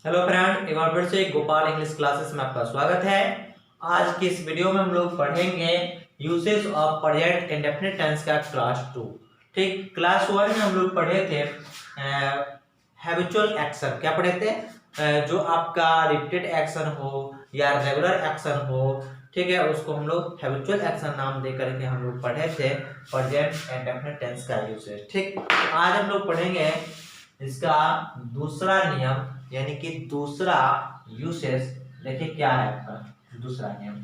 Hello friend, एक बार फिर से गोपाल इंग्लिश क्लासेस में आपका स्वागत है। आज की इस वीडियो में हम लोग पढ़ेंगे usage of present indefinite tense का क्लास 2। ठीक, क्लास 1 में हम लोग पढ़े थे हैबिचुअल एक्शन। क्या पढ़े थे? जो आपका रिपीटेड एक्शन हो या रेगुलर एक्शन हो, ठीक है, उसको हम लोग हैबिचुअल एक्शन नाम दे करके हम लोग पढ़े थे प्रेजेंट इंडेफिनिट टेंस का यूसेज। ठीक, आज हम लोग पढ़ेंगे इसका दूसरा नियम, यानी कि दूसरा यूसेज। देखिए क्या है आपका दूसरा नियम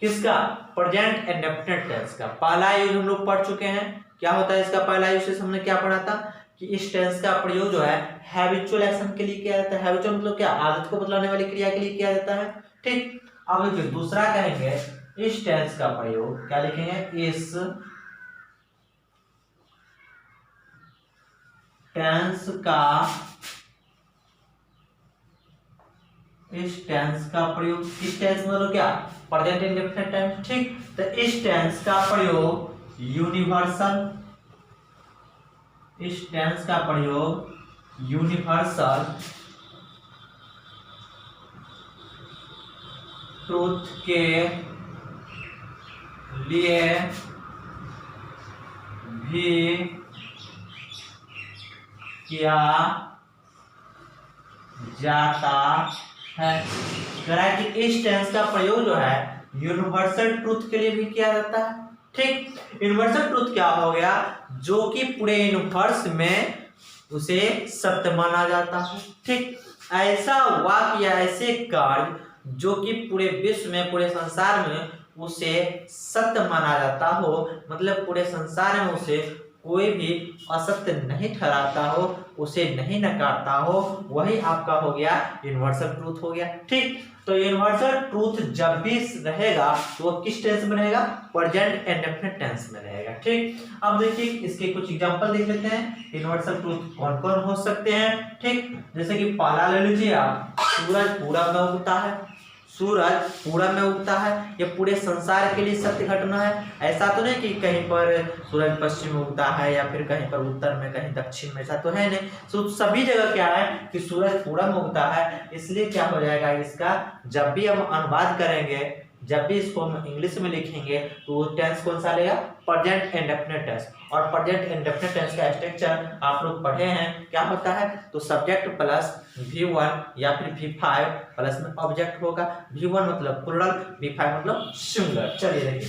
किसका? प्रेजेंट इंडेफिनिट टेंस का। पहला यूज हम लोग पढ़ चुके हैं। क्या होता है इसका पहला यूसेज? हमने क्या पढ़ा था कि इस टेंस का प्रयोग जो है हैबिचुअल एक्शन के लिए किया जाता है। हैबिचुअल मतलब क्या? आदत को बतलाने वाली क्रिया के लिए किया जाता है। ठीक, अब देखिए दूसरा कहेंगे इस टेंस का प्रयोग, क्या लिखेंगे? इस टेंस का, इस टेंस का प्रयोग, इस टेंस मतलब क्या? Present indefinite tense. ठीक, तो इस टेंस का प्रयोग यूनिवर्सल, इस टेंस का प्रयोग यूनिवर्सल ट्रूथ के लिए भी किया जाता है। कह रहा है कि इस टेंस का प्रयोग जो है यूनिवर्सल ट्रूथ के लिए भी किया जाता है। ठीक, यूनिवर्सल ट्रूथ क्या हो गया? जो कि पूरे यूनिवर्स में उसे सत्य माना जाता है। ठीक, ऐसा वाक्य या ऐसे कार्य जो कि पूरे विश्व में, पूरे संसार में उसे सत्य माना जाता हो, मतलब पूरे संसार में उसे कोई भी असत्य नहीं ठहराता हो, उसे नहीं नकारता हो, वही आपका हो गया यूनिवर्सल ट्रूथ हो गया। ठीक, तो यूनिवर्सल ट्रूथ जब भी रहेगा तो वो किस टेंस में रहेगा? प्रेजेंट इंडेफिनिट टेंस में रहेगा। ठीक, अब देखिए इसके कुछ एग्जांपल देख लेते हैं यूनिवर्सल ट्रूथ कौन कौन हो सकते हैं। ठीक, जैसे कि पहला ले लीजिए आप, सूरज पूरब में उगता है। सूरज पूरब में उगता है, ये पूरे संसार के लिए सत्य घटना है। ऐसा तो नहीं कि कहीं पर सूरज पश्चिम में उगता है या फिर कहीं पर उत्तर में, कहीं दक्षिण में, ऐसा तो है नहीं। तो सभी जगह क्या है कि सूरज पूरब में उगता है। इसलिए क्या हो जाएगा इसका, जब भी हम अनुवाद करेंगे, जब भी इसको हम इंग्लिश में लिखेंगे तो टेंस कौन सा लेगा? Present indefinite tense. और प्रेजेंट इंडेफिनिट टेंस का स्ट्रक्चर आप लोग पढ़े हैं, क्या होता है? तो सब्जेक्ट प्लस V1 या फिर V5 प्लस में ऑब्जेक्ट होगा। V1 मतलब प्लूरल, V5 मतलब सिंगुलर। चलिए देखिए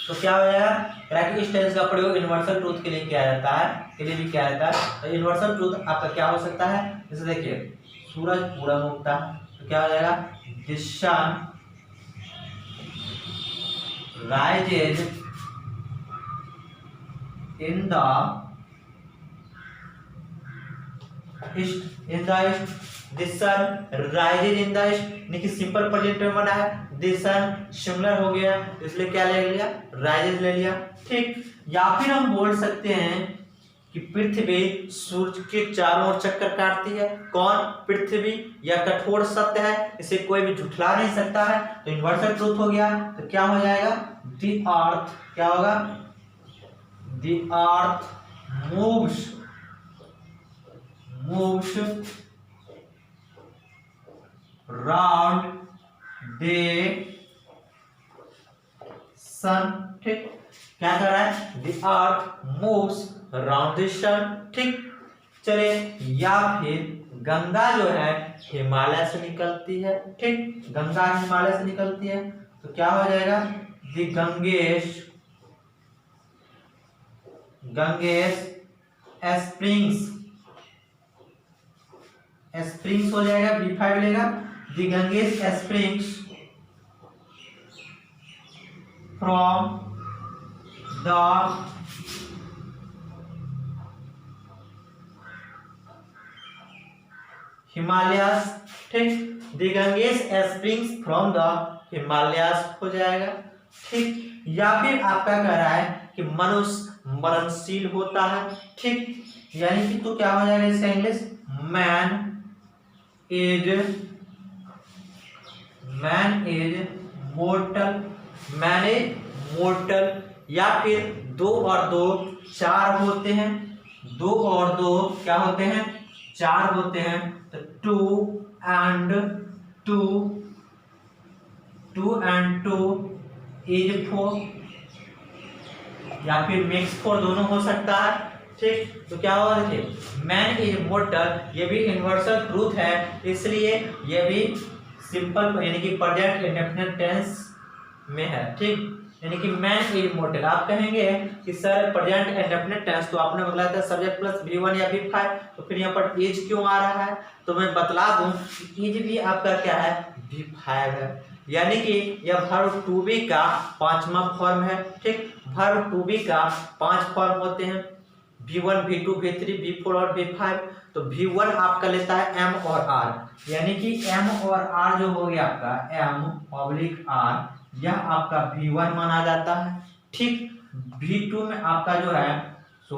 तो क्या हो जाएगा? इस टेंस का प्रयोग यूनिवर्सल ट्रूथ के लिए किया जाता है, के लिए भी किया जाता है। तो यूनिवर्सल ट्रूथ आपका क्या हो सकता है? जैसे देखिए सूरज पूरब में उगता है तो क्या हो जाएगा? The sun rises in the east, in the east, the sun rises in the east। देखिए सिंपल प्रेजेंट में बना है, the sun सिंगुलर हो गया, इसलिए क्या ले लिया? rises ले लिया। ठीक, या फिर हम बोल सकते हैं कि पृथ्वी सूर्य के चारों ओर चक्कर काटती है। कौन? पृथ्वी। यह कठोर सत्य है, इसे कोई भी झुठला नहीं सकता है। तो यूनिवर्सल ट्रूथ हो गया। तो क्या हो जाएगा? द अर्थ, क्या होगा? The earth moves round the sun. ठीक, क्या कर रहा है? The earth moves round the sun. ठीक, चलिए, या फिर गंगा जो है हिमालय से निकलती है। ठीक, गंगा हिमालय से निकलती है तो क्या हो जाएगा? द गंगेश स्प्रिंग्स हो जाएगा, B5 लेगा। The Ganges springs from the Himalayas. ठीक, the Ganges springs from the Himalayas हो जाएगा। ठीक, या फिर आपका कह रहा है कि मनुष्य मरणशील होता है। ठीक, यानी कि तो क्या हो जाएगा इसका English? Man is mortar, man is mortar. या फिर 2 और 2 4 होते हैं, 2 और 2 क्या होते हैं? 4 होते हैं। तो two and two, two and two is four, या फिर मेक्स फोर दोनों हो सकता है। ठीक, तो क्या होगा देखिए, मैन इज इमॉर्टल, ये भी यूनिवर्सल ट्रूथ है, इसलिए ये भी सिंपल यानी कि प्रेजेंट इंडेफिनिट टेंस में है। ठीक, यानी कि मैन इज इमॉर्टल। आप कहेंगे कि सर प्रेजेंट इंडेफिनिट टेंस तो आपने बताया था सब्जेक्ट प्लस V1 या V5, तो फिर यहाँ पर इज क्यों आ रहा है? तो मैं बतला दूं कि इज भी आपका क्या है, V5 है, यानी कि यह वर्ब टू बी का पांचवा फॉर्म है। ठीक, वर्ब टू बी का 5 फॉर्म होते हैं, V1, V2, V3, V4 और V5। तो V1 आपका लेता है M और R, यानी कि M और R जो हो गया आपका M/R, यह आपका V1 माना जाता है। ठीक, V2 में आपका जो है सो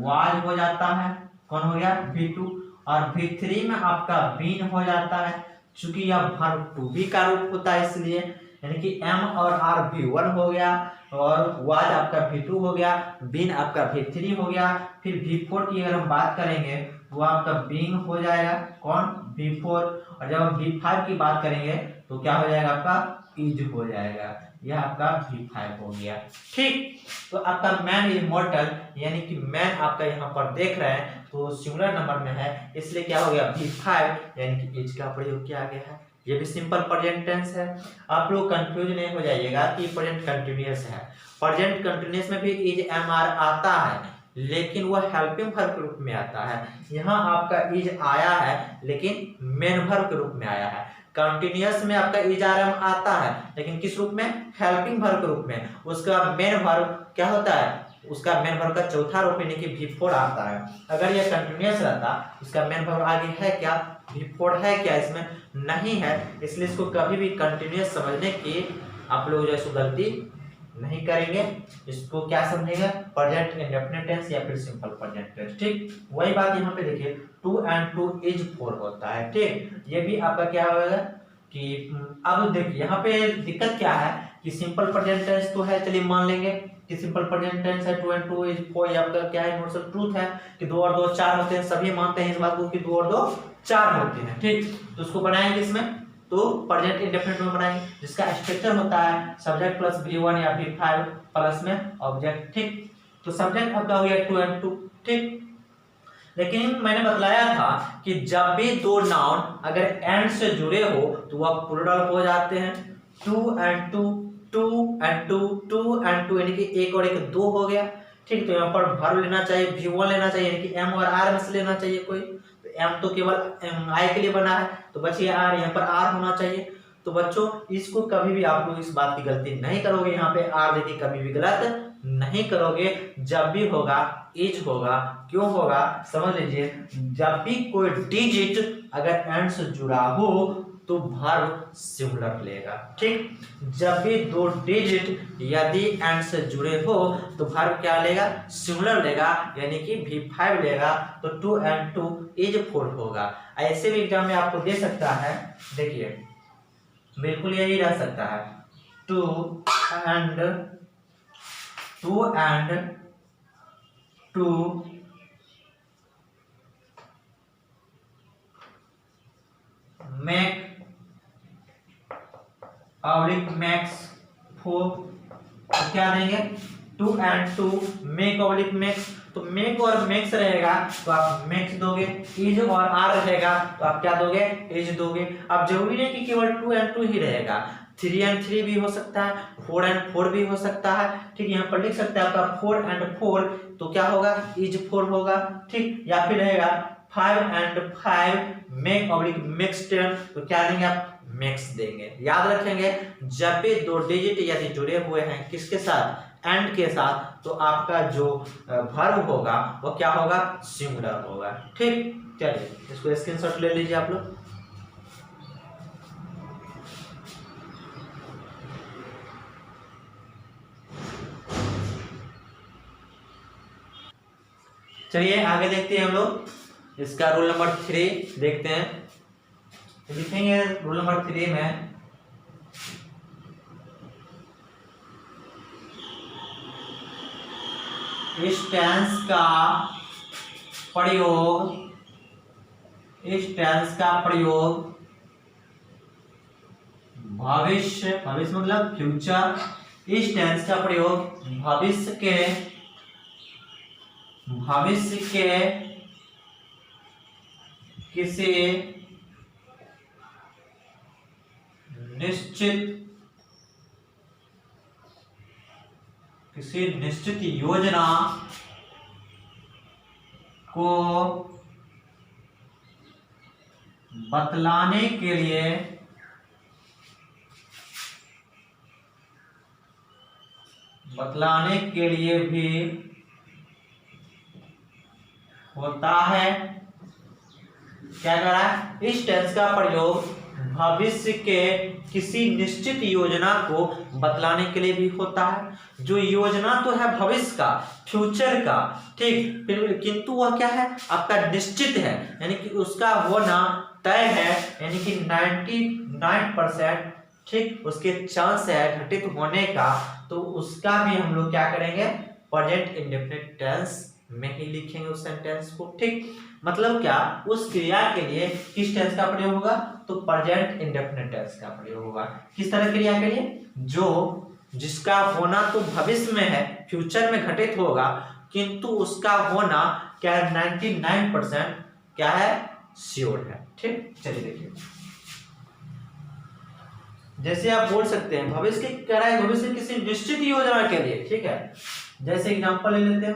वाज हो जाता है, कौन हो गया, V2, और V3 में आपका बीन हो जाता है, चूंकि यह वर्ब टू बी का रूप होता है इसलिए, यानी कि M और R V1 हो गया, और वाज आपका V2 हो गया, बीन आपका V3 हो गया। फिर V4 की अगर हम बात करेंगे तो आपका बीइंग हो जाएगा, कौन, V4, और जब हम V5 की बात करेंगे तो क्या हो जाएगा, आपका इज हो जाएगा, यह आपका V5 हो गया। ठीक, तो आपका मैन इज इमॉर्टल, यानी कि मैन आपका यहाँ पर देख रहे हैं तो सिंगुलर नंबर में है, इसलिए क्या हो गया, V5, यानी कि इज का प्रयोग किया गया है। ये भी सिंपल प्रेजेंट टेंस है। आप लोग कंफ्यूज नहीं हो जाइएगा कि प्रेजेंट कंटिन्यूअस है। प्रेजेंट कंटिन्यूअस में भी इज MR आता है, लेकिन वह हेल्पिंग वर्ब के रूप में आता है। यहाँ आपका इज आया है लेकिन मेन वर्ब के रूप में आया है। कंटिन्यूअस में आपका इज RM आता है, लेकिन किस रूप में, हेल्पिंग वर्ब के रूप में। उसका मेन वर्ब क्या होता है, उसका मेन वर्ब का चौथा रूप यानी कि V4 आता है। अगर यह कंटिन्यूअस रहता, उसका मेन वर्ब आगे है क्या, V4 है क्या, इसमें नहीं है, इसलिए इसको कभी भी कंटिन्यूअस समझने की आप लोग जो है गलती नहीं करेंगे। इसको क्या समझेंगे, प्रेजेंट इंडेफिनिट टेंस या फिर सिंपल प्रेजेंट टेंस। ठीक, वही बात यहाँ पे देखिए, 2 and 2 is 4 होता है। ठीक, ये भी आपका क्या होगा कि अब देखिए यहाँ पे दिक्कत क्या है कि सिंपल प्रेजेंट टेंस तो है, चलिए मान लेंगे कि सिंपल प्रेजेंट टेंस है, 2 and 2 is 4, ये आपका क्या है, यूनिवर्सल ट्रूथ है कि 2 और 2 4 होते हैं, सभी मानते हैं इस बात को कि 2 और 2 4 होते हैं। ठीक, तो उसको बनाएंगे इसमें, तो प्रेजेंट इंडेफिनिट में बनाएंगे, जिसका स्ट्रक्चर होता है सब्जेक्ट प्लस V1 या V5 प्लस में ऑब्जेक्ट। ठीक, तो सब्जेक्ट आपका हो गया 2 and 2। ठीक, लेकिन मैंने बतलाया था कि जब भी दो नाउन अगर एंड से जुड़े हो तो वह प्लूरल हो जाते हैं। 2 and 2, 2 and 2, 2 and 2, यानी कि एक और एक दो हो गया। ठीक, तो यहाँ पर वर्ब लेना चाहिए, V1 लेना चाहिए, यानी कि M और R में से लेना चाहिए कोई, तो M तो केवल I के लिए बना है, तो बचिए R, यहाँ पर R होना चाहिए। तो बच्चों इसको कभी भी आप लोग इस बात की गलती नहीं करोगे, यहाँ पे R देखिए कभी भी गलत नहीं करोगे। जब भी होगा इज होगा, क्यों होगा समझ लीजिए, जब भी कोई डिजिट अगर एंड से जुड़ा हो तो वर्ब सिंगुलर लेगा। ठीक, जब भी दो डिजिट यदि एंड से जुड़े हो तो वर्ब क्या लेगा, सिंगुलर लेगा, यानी कि V5 लेगा, तो 2 and 2 is 4 होगा। ऐसे भी एग्जाम में आपको दे सकता है, देखिए बिल्कुल यही रह सकता है, 2 and 2 make ऑब्लिक मैक्स 4, तो क्या देंगे, 2 and 2 मेक ऑब्लिक मैक्स, तो मेक और मैक्स रहेगा तो आप मैक्स दोगे, इज और आर रहेगा तो आप क्या दोगे, इज दोगे। अब जरूरी नहीं कि केवल 2 and 2 ही रहेगा, 3 and 3 भी हो सकता है, 4 and 4 भी हो सकता है। ठीक, यहाँ पर लिख सकते हैं आपका 4 and 4, तो क्या होगा, इज 4 होगा। ठीक, या फिर रहेगा 5 and 5 मेक ऑब्लिक मैक्स 10, तो क्या देंगे आप, मैक्स देंगे। याद रखेंगे जब भी दो डिजिट यदि जुड़े हुए हैं किसके साथ, एंड के साथ, तो आपका जो वर्ब होगा वो क्या होगा, सिंगुलर होगा। ठीक, चलिए इसको स्क्रीनशॉट ले लीजिए आप लोग। चलिए आगे देखते हैं हम लोग, इसका रूल नंबर 3 देखते हैं। लिखेंगे रूल नंबर 3 में, इस टेंस का प्रयोग इस टेंस का प्रयोग भविष्य, भविष्य मतलब फ्यूचर, इस टेंस का प्रयोग भविष्य के किसी निश्चित योजना को बतलाने के लिए भी होता है। क्या कर रहा है? इस टेंस का प्रयोग भविष्य के किसी निश्चित योजना को बतलाने के लिए भी होता है। जो योजना तो है भविष्य का, फ्यूचर का, ठीक, फिर किंतु वह क्या है? आपका निश्चित है, यानी कि उसका होना तय है, यानी कि 99% ठीक उसके चांस है घटित होने का, तो उसका भी हम लोग क्या करेंगे? प्रेजेंट इंडेफिनिट टेंस में ही लिखेंगे उस सेंटेंस को। ठीक, मतलब क्या? उस क्रिया के लिए किस टेंस का प्रयोग होगा? तो प्रेजेंट इंडेफिनिट टेंस का प्रयोग होगा। किस तरह क्रिया के लिए? जो जिसका होना तो भविष्य में है, फ्यूचर में घटित होगा, किंतु उसका होना क्या है? 99% क्या है? श्योर है। ठीक, चलिए देखिए, जैसे आप बोल सकते हैं भविष्य की कह रहा है, भविष्य किसी निश्चित योजना के लिए, ठीक है। जैसे एग्जांपल ले लेते हैं,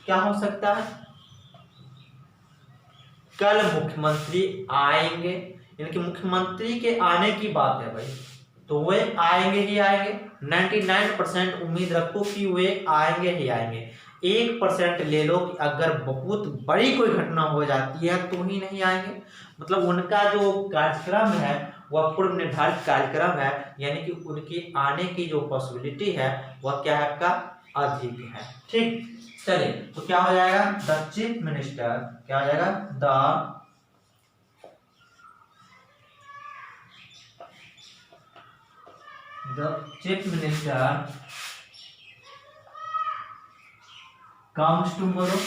क्या हो सकता है? कल मुख्यमंत्री आएंगे, यानी कि मुख्यमंत्री के आने की बात है भाई, तो वे आएंगे ही आएंगे। 99% उम्मीद रखो कि वे आएंगे ही आएंगे। 1% ले लो कि अगर बहुत बड़ी कोई घटना हो जाती है तो ही नहीं आएंगे, मतलब उनका जो कार्यक्रम है वह पूर्व निर्धारित कार्यक्रम है, यानी कि उनकी आने की जो पॉसिबिलिटी है वह क्या है? आपका अधिक है। ठीक, चलिए, तो क्या हो जाएगा? द चीफ मिनिस्टर, क्या हो जाएगा? The chief minister comes tomorrow,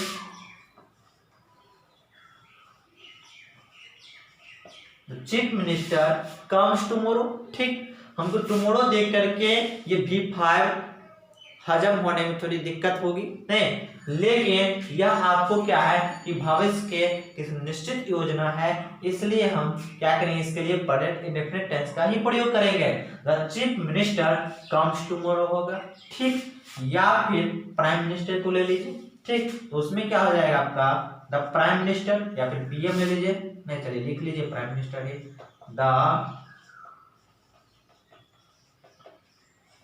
chief minister comes tomorrow. ठीक, हमको टुमारो देख करके ये V5 हजम होने में थोड़ी दिक्कत होगी नहीं, लेकिन यह आपको क्या है कि भविष्य के किसी निश्चित योजना है, इसलिए हम क्या करेंगे? इसके लिए प्रेजेंट इंडेफिनिट टेंस का ही प्रयोग करेंगे। The chief minister comes tomorrow होगा। ठीक, या फिर प्राइम मिनिस्टर को ले लीजिए। ठीक, तो उसमें क्या हो जाएगा आपका? द प्राइम मिनिस्टर, या फिर PM ले लीजिए, नहीं चलिए लिख लीजिए prime minister he, the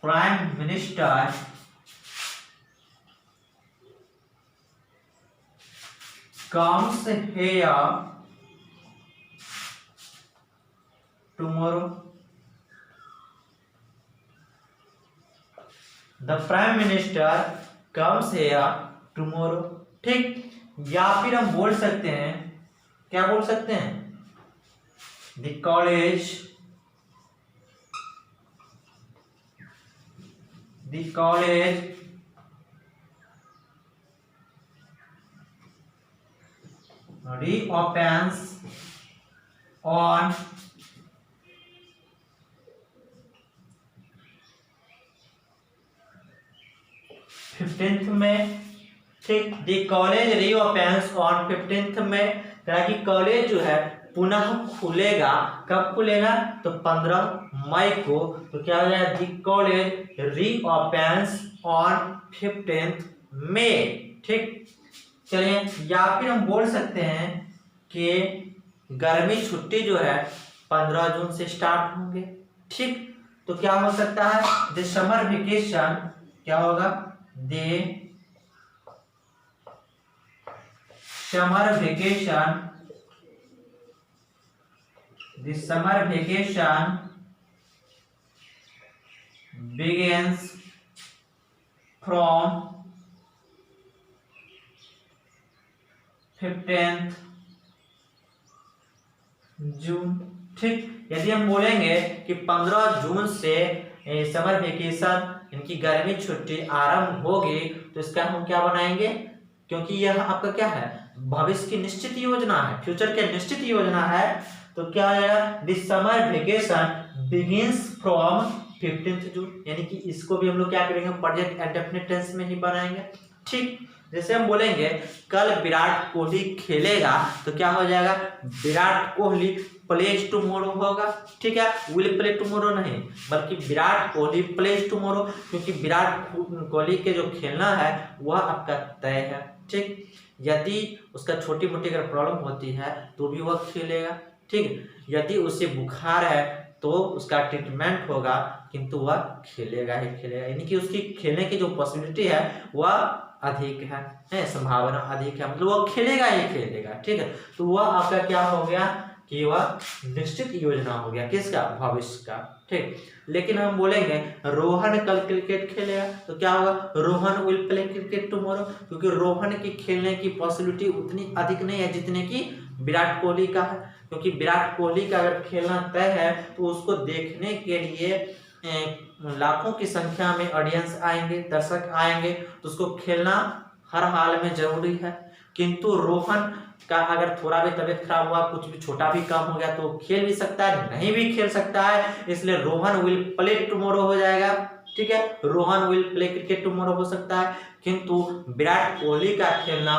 prime minister comes here tomorrow. The prime minister comes here tomorrow. ठीक, या फिर हम बोल सकते हैं, क्या बोल सकते हैं? The college reopens on 15th में। ठीक, द कॉलेज रीओपन्स ऑन 15th में, कि कॉलेज जो है पुनः खुलेगा। कब खुलेगा? तो 15 मई को। तो क्या हो जाएगा? द कॉलेज रीओपन्स ऑन 15th मई। ठीक, चलिए, या फिर हम बोल सकते हैं कि गर्मी छुट्टी जो है 15 जून से स्टार्ट होंगे। ठीक, तो क्या हो सकता है? द समर वेकेशन, क्या होगा? The summer vacation begins from 15th जून। ठीक, यदि हम बोलेंगे कि 15 जून से समर वेकेशन, इनकी गर्मी छुट्टी आरंभ होगी, तो इसका हम क्या बनाएंगे? क्योंकि यह आपका क्या है, भविष्य की निश्चित योजना है, फ्यूचर की निश्चित योजना है। तो क्या आएगा, this summer vacation begins from 15 जून, यानी कि इसको भी हम लोग क्या करेंगे, प्रेजेंट इंडेफिनिट टेंस में ही बनाएंगे। ठीक, जैसे हम बोलेंगे कल विराट कोहली खेलेगा, तो क्या हो जाएगा, विराट कोहली प्लेज टुमारो होगा। ठीक है, विल प्ले टुमारो नहीं, बल्कि विराट कोहली प्लेज टुमारो, क्योंकि विराट कोहली के जो खेलना है वह आपका तय है। ठीक, यदि उसका छोटी मोटी अगर प्रॉब्लम होती है तो भी वह खेलेगा। ठीक, यदि उसे बुखार है तो उसका ट्रीटमेंट होगा, किंतु वह खेलेगा ही खेलेगा, यानी कि उसकी खेलने की जो पॉसिबिलिटी है वह अधिक है, संभावना अधिक है, मतलब वो खेलेगा ही खेलेगा। ठीक है, तो वह आपका क्या हो गया कि वह निश्चित योजना हो गया, किसका, भविष्य का। ठीक, लेकिन हम बोलेंगे रोहन कल क्रिकेट खेलेगा, तो क्या होगा, Rohan will play cricket tomorrow, क्योंकि रोहन की खेलने की पॉसिबिलिटी उतनी अधिक नहीं है जितने की विराट कोहली का है, क्योंकि विराट कोहली का अगर खेलना तय है तो उसको देखने के लिए लाखों की संख्या में ऑडियंस आएंगे, दर्शक आएंगे, तो उसको खेलना हर हाल में जरूरी है। किंतु रोहन का अगर थोड़ा भी तबीयत खराब हुआ, कुछ भी छोटा भी काम हो गया, तो खेल भी सकता है, नहीं भी खेल सकता है, इसलिए रोहन विल प्ले टुमारो हो जाएगा। ठीक है, Rohan will play cricket tomorrow हो सकता है, किंतु विराट कोहली का खेलना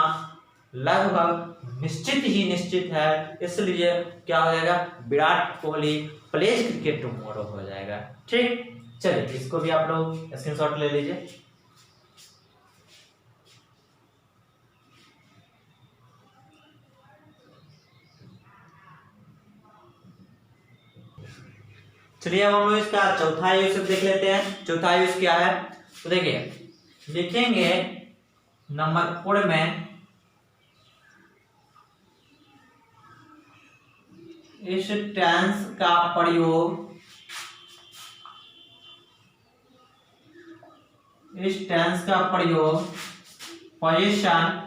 लगभग निश्चित ही निश्चित है, इसलिए क्या हो जाएगा, Virat Kohli pledge cricket tomorrow हो जाएगा। ठीक, चलिए इसको भी आप लोग स्क्रीनशॉट ले लीजिए। चलिए अब हम लोग इसका चौथा यूज देख लेते हैं। चौथा यूज क्या है, तो देखिए लिखेंगे नंबर 4 में, इस टेंस का प्रयोग, इस टेंस का प्रयोग पोजीशन,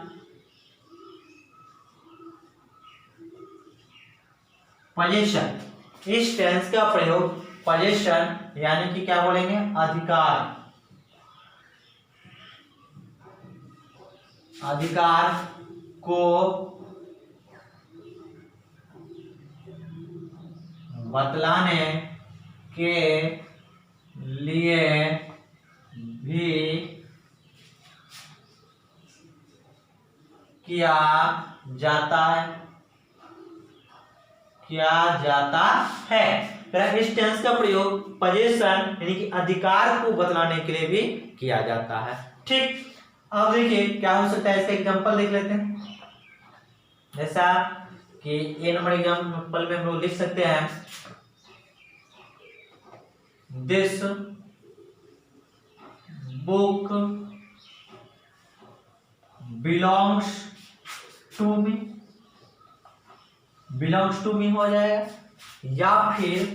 पोजीशन, इस टेंस का प्रयोग पोजीशन यानी कि क्या बोलेंगे, अधिकार, अधिकार को बतलाने के लिए भी किया जाता है, किया जाता है। इस टेंस का प्रयोग पोजीशन यानी कि अधिकार को बतलाने के लिए भी किया जाता है। ठीक, अब देखिए क्या हो सकता है, इसका एग्जांपल देख लेते हैं। जैसा कि ए नंबर एग्जांपल में हम लोग लिख सकते हैं, this book belongs to me, belongs to me हो जाएगा, या फिर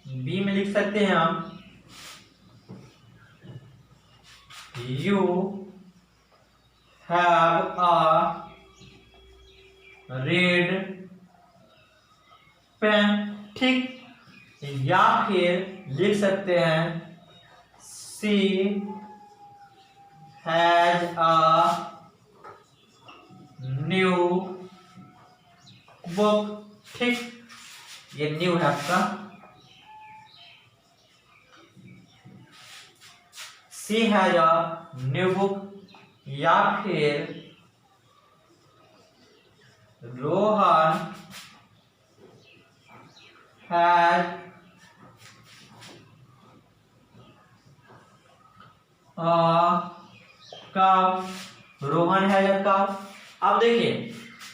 बी में लिख सकते हैं हम, you have a red pen. ठीक, या फिर लिख सकते हैं, she has a new book. ठीक, ये न्यू है आपका, she has a new book, या फिर Rohan has a cow, Rohan has a cow. अब देखिए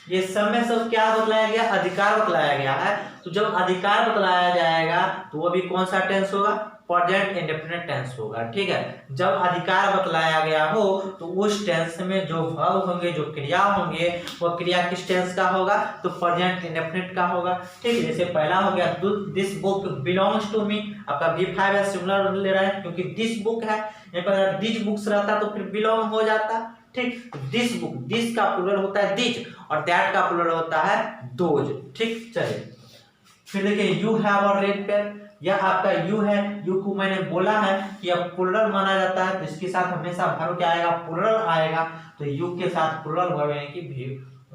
ये सब में सब क्या बतलाया गया, अधिकार बतलाया गया है। तो जब अधिकार बतलाया जाएगा तो वो भी कौन सा टेंस होगा, प्रेजेंट इंडेफिनिट टेंस होगा। ठीक है, जब अधिकार बतलाया गया हो तो उस टेंस में जो वर्ब होंगे, जो क्रिया होंगे, वो क्रिया किस टेंस का होगा, तो प्रेजेंट इंडेफिनिट का होगा। ठीक है, जैसे पहला हो गया this book belongs to me, आपका V5 है, सिंगुलर ले रहा है क्योंकि दिस बुक है, यहाँ पर अगर दिस बुक्स रहता तो फिर बिलोंग हो जाता। ठीक, दिस बुक, दिस का प्लूरल होता है दिज और दैट का प्लूरल होता है दोज। ठीक, चलिए फिर देखिए you have a red pen, या आपका यू है, यू को मैंने बोला है कि अब प्लूरल माना जाता है तो इसके साथ हमेशा वर्ब क्या आएगा, प्लूरल आएगा। तो यू के साथ प्लूरल वर्ब यानी कि भी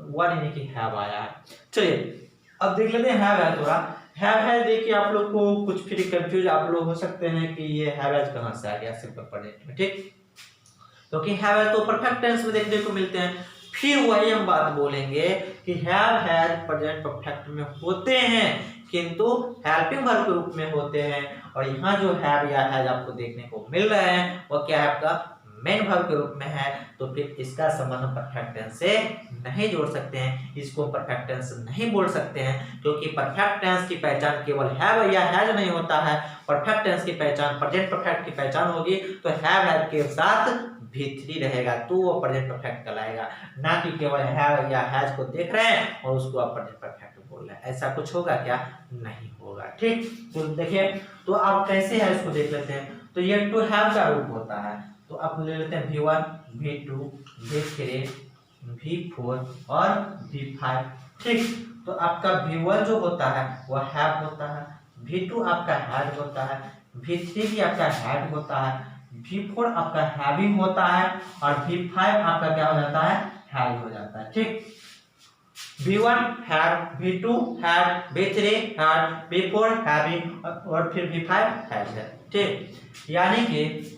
वन यानी कि हैव आया है। चलिए अब देख लेते हैं हैव है। थोड़ा हैव है देखिए आप लोग को कुछ फिर कंफ्यूज आप लोग हो सकते हैं कि ये हैव है कहां से आ गया सिंपल प्रेजेंट में, ठीक। क्योंकि हैव है तो परफेक्ट टेंस में देखने को मिलते हैं। फिर वही हम बात बोलेंगे कि हैव हैज प्रेजेंट परफेक्ट में होते हैं किंतु हेल्पिंग वर्ब के रूप में होते हैं। और यहाँ जो हैव या हैज आपको देखने को मिल रहे हैं वो क्या है, आपका मेन वर्ब के रूप में है। तो फिर इसका संबंध परफेक्ट टेंस से नहीं जोड़ सकते हैं, इसको परफेक्ट टेंस नहीं बोल सकते हैं। क्योंकि परफेक्ट टेंस की पहचान केवल हैव या हैज नहीं होता है, परफेक्ट टेंस की पहचान प्रेजेंट परफेक्ट की पहचान होगी तो हैव हैज के साथ भी3 रहेगा तो वो प्रेजेंट परफेक्ट कहलाएगा, ना कि केवल हैव या हैज को देख रहे हैं और उसको आप प्रेजेंट परफेक्ट बोल रहे हैं। ऐसा कुछ होगा क्या, नहीं होगा, ठीक। तो देखिए तो आप कैसे है इसको देख लेते हैं। तो ये टू हैव का रूप होता है, तो आप ले लेते हैं V1 V2 V3 V4 और V5, ठीक। तो आपका V1 जो होता है वह हैव होता है, V2 आपका हैड होता है, V3 भी आपका हैड होता है, V4 आपका हैविंग होता है और V5 आपका क्या हो जाता है, हैव हो जाता है, ठीक। V1 had, V2 had, V3 had, V4 having और फिर V5 हैज है, ठीक। यानी कि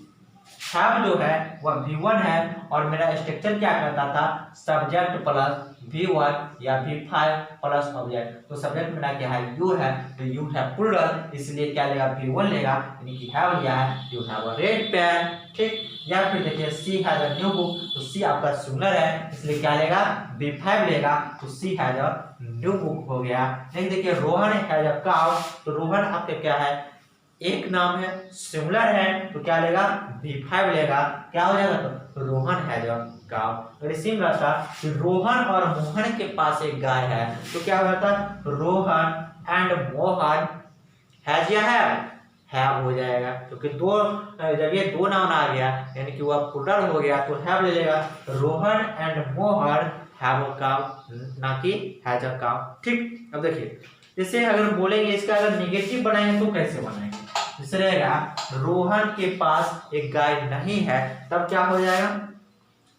हैव जो है वह V1 है और मेरा स्ट्रक्चर क्या करता था, सब्जेक्ट प्लस V1 या V5 प्लस ऑब्जेक्ट। तो सब्जेक्ट मेरा क्या है, यू है, तो यू है प्लूरल, इसलिए क्या लेगा, V1 लेगा, यानी कि हैव लिया है, you have a red pen, ठीक। या फिर देखिए she has a new book, तो सी आपका सिंगुलर है इसलिए क्या लेगा, V5 लेगा, तो सी हैज अ न्यू बुक हो गया। नेक्स्ट देखिए रोहन हैज अ काउ, तो रोहन आपके क्या है, एक नाम है, सिंगुलर है, तो क्या लेगा, V5 लेगा, क्या हो जाएगा, तो रोहन हैज अ काउ। तो सेम रास्ता कि रोहन और मोहन के पास एक गाय है, तो क्या हो जाता है, रोहन एंड मोहन हैज या हैव हो जाएगा। क्योंकि दो जब ये दो नाउन आ गया यानी कि वह प्लूरल हो गया तो हैव ले लेगा, Rohan and Mohan have a cow, ना कि हैज अ काउ, ठीक। अब देखिए जैसे अगर बोलेंगे इसका अगर नेगेटिव बनाएंगे तो कैसे बनाएंगे, जैसे रहेगा रोहन के पास एक गाय नहीं है, तब क्या हो जाएगा,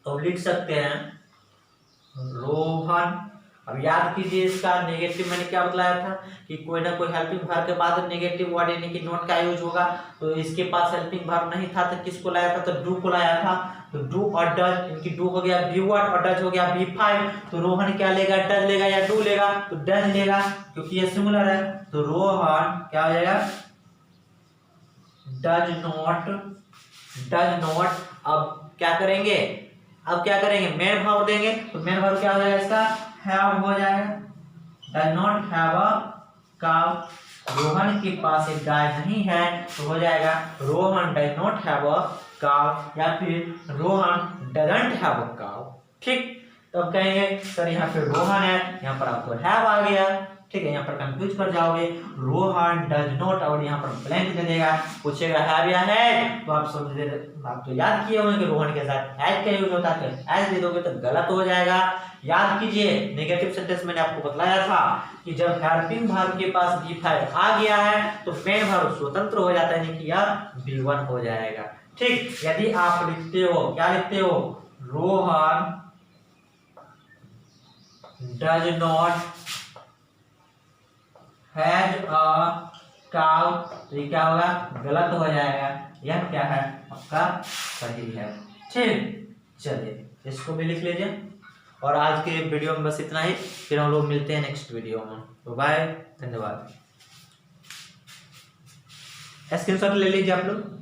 तो लिख सकते हैं रोहन। अब याद कीजिए इसका नेगेटिव मैंने क्या बताया था कि कोई ना कोई हेल्पिंग वर्ब के बाद नेगेटिव वर्ड यानी कि नॉट का यूज होगा। तो इसके पास हेल्पिंग वर्ब नहीं था तो किसको लाया था, तो डू को लाया था। तो डू और डज, इनकी डू हो गया V1 और डज हो गया V5। तो रोहन क्या लेगा, डज लेगा या डू लेगा, तो डज लेगा क्योंकि ये सिंगुलर है। तो रोहन क्या हो जाएगा, डज नॉट। अब क्या करेंगे, मेन वर्ब देंगे, तो मेन वर्ब क्या हो जाएगा इसका, हैव हो जाएगा। Does not have a cow, Rohan के पास एक गाय नहीं है, तो हो जाएगा Rohan does not have a cow या फिर Rohan doesn't have a cow, ठीक। तब कहेंगे सर यहाँ पे रोहन है, यहाँ पर आपको हैव आ गया, ठीक है। यहाँ पर कंफ्यूज कर जाओगे, रोहन डज नॉट और यहाँ पर ब्लैंक दे देगा, पूछेगा हैव या है, तो आप समझ ले, आप तो याद किए होंगे कि रोहन के साथ हैज का यूज होता है, हैज दे दोगे तो गलत हो जाएगा। याद कीजिए नेगेटिव सेंटेंस मैंने आपको बतलाया था कि जब हेल्पिंग वर्ब के पास V5 आ गया है तो मेन वर्ब स्वतंत्र हो जाता है, यानी कि यह V1 हो जाएगा, ठीक। यदि आप लिखते हो, क्या लिखते हो, Rohan does not has a cow, तो ये क्या होगा, गलत हो जाएगा। यह क्या है, आपका सही है, ठीक। चलिए इसको भी लिख लीजिए। और आज के वीडियो में बस इतना ही, फिर हम लोग मिलते हैं नेक्स्ट वीडियो में। तो बाय, धन्यवाद। स्क्रीनशॉट ले लीजिए आप लोग।